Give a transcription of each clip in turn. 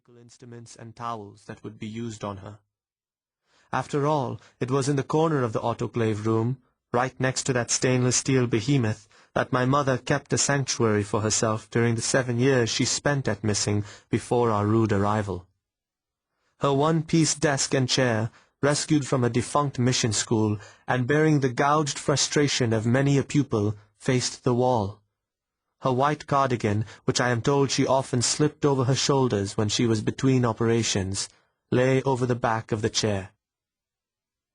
medical instruments and towels that would be used on her. After all, it was in the corner of the autoclave room, right next to that stainless steel behemoth, that my mother kept a sanctuary for herself during the 7 years she spent at Missing before our rude arrival. Her one-piece desk and chair, rescued from a defunct mission school and bearing the gouged frustration of many a pupil, faced the wall. Her white cardigan, which I am told she often slipped over her shoulders when she was between operations, lay over the back of the chair.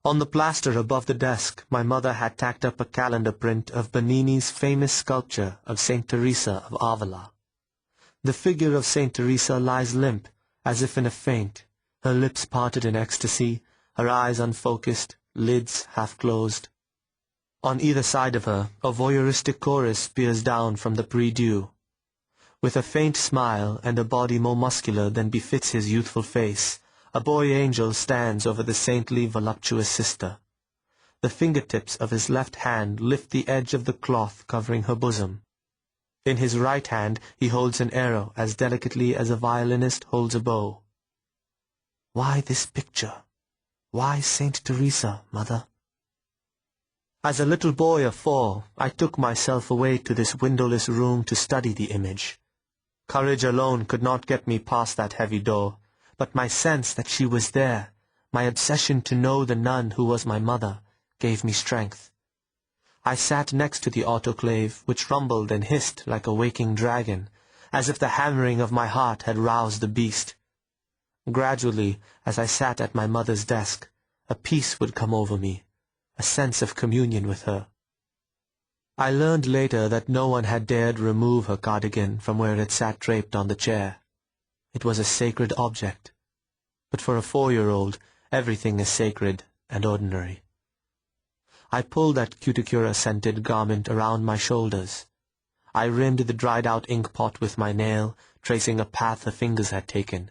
On the plaster above the desk, my mother had tacked up a calendar print of Bernini's famous sculpture of Saint Teresa of Avila. The figure of Saint Teresa lies limp, as if in a faint, her lips parted in ecstasy, her eyes unfocused, lids half-closed. On either side of her, a voyeuristic chorus peers down from the prie-dieu. With a faint smile and a body more muscular than befits his youthful face, a boy-angel stands over the saintly, voluptuous sister. The fingertips of his left hand lift the edge of the cloth covering her bosom. In his right hand he holds an arrow as delicately as a violinist holds a bow. Why this picture? Why Saint Teresa, mother? As a little boy of 4, I took myself away to this windowless room to study the image. Courage alone could not get me past that heavy door, but my sense that she was there, my obsession to know the nun who was my mother, gave me strength. I sat next to the autoclave, which rumbled and hissed like a waking dragon, as if the hammering of my heart had roused the beast. Gradually, as I sat at my mother's desk, a peace would come over me, a sense of communion with her. I learned later that no one had dared remove her cardigan from where it sat draped on the chair. It was a sacred object. But for a 4-year-old, everything is sacred and ordinary. I pulled that cuticura-scented garment around my shoulders. I rimmed the dried-out ink pot with my nail, tracing a path her fingers had taken.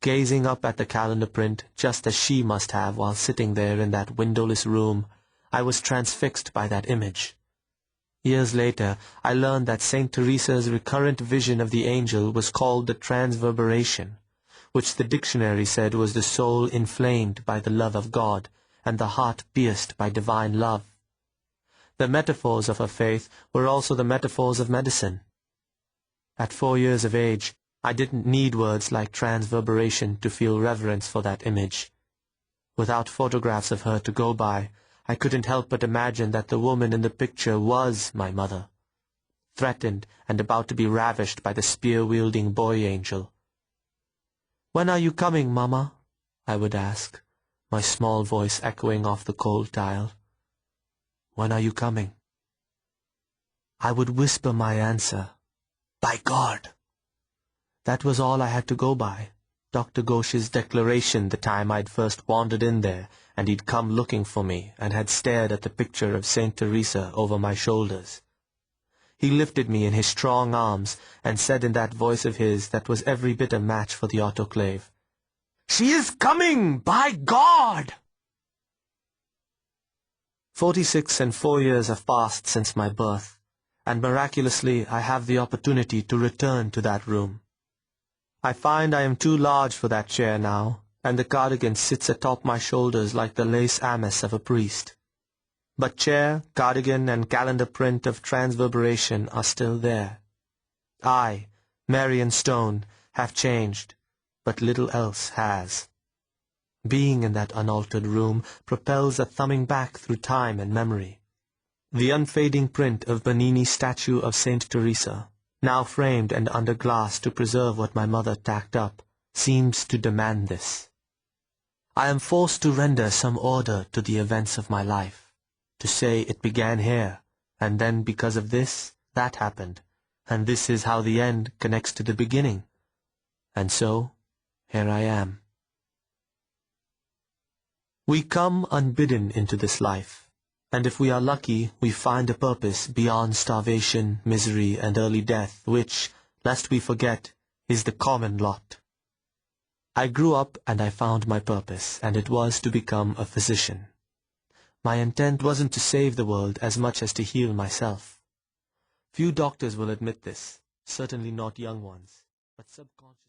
Gazing up at the calendar print, just as she must have while sitting there in that windowless room, I was transfixed by that image. Years later, I learned that Saint Teresa's recurrent vision of the angel was called the transverberation, which the dictionary said was the soul inflamed by the love of God and the heart pierced by divine love. The metaphors of her faith were also the metaphors of medicine. At 4 years of age, I didn't need words like transverberation to feel reverence for that image. Without photographs of her to go by, I couldn't help but imagine that the woman in the picture was my mother, threatened and about to be ravished by the spear-wielding boy-angel. "When are you coming, Mama?" I would ask, my small voice echoing off the cold tile. "When are you coming?" I would whisper my answer, "By God!" That was all I had to go by, Dr. Ghosh's declaration the time I'd first wandered in there, and he'd come looking for me and had stared at the picture of Saint Teresa over my shoulders. He lifted me in his strong arms and said in that voice of his that was every bit a match for the autoclave, "She is coming, by God!" 46 and 4 years have passed since my birth, and miraculously I have the opportunity to return to that room. I find I am too large for that chair now, and the cardigan sits atop my shoulders like the lace amice of a priest. But chair, cardigan, and calendar print of transverberation are still there. I, Marion Stone, have changed, but little else has. Being in that unaltered room propels a thumbing back through time and memory. The unfading print of Bernini's statue of Saint Teresa, now framed and under glass to preserve what my mother tacked up, seems to demand this. I am forced to render some order to the events of my life, to say it began here, and then because of this, that happened, and this is how the end connects to the beginning. And so, here I am. We come unbidden into this life, and if we are lucky, we find a purpose beyond starvation, misery, and early death, which, lest we forget, is the common lot. I grew up and I found my purpose, and it was to become a physician. My intent wasn't to save the world as much as to heal myself. Few doctors will admit this, certainly not young ones, but subconsciously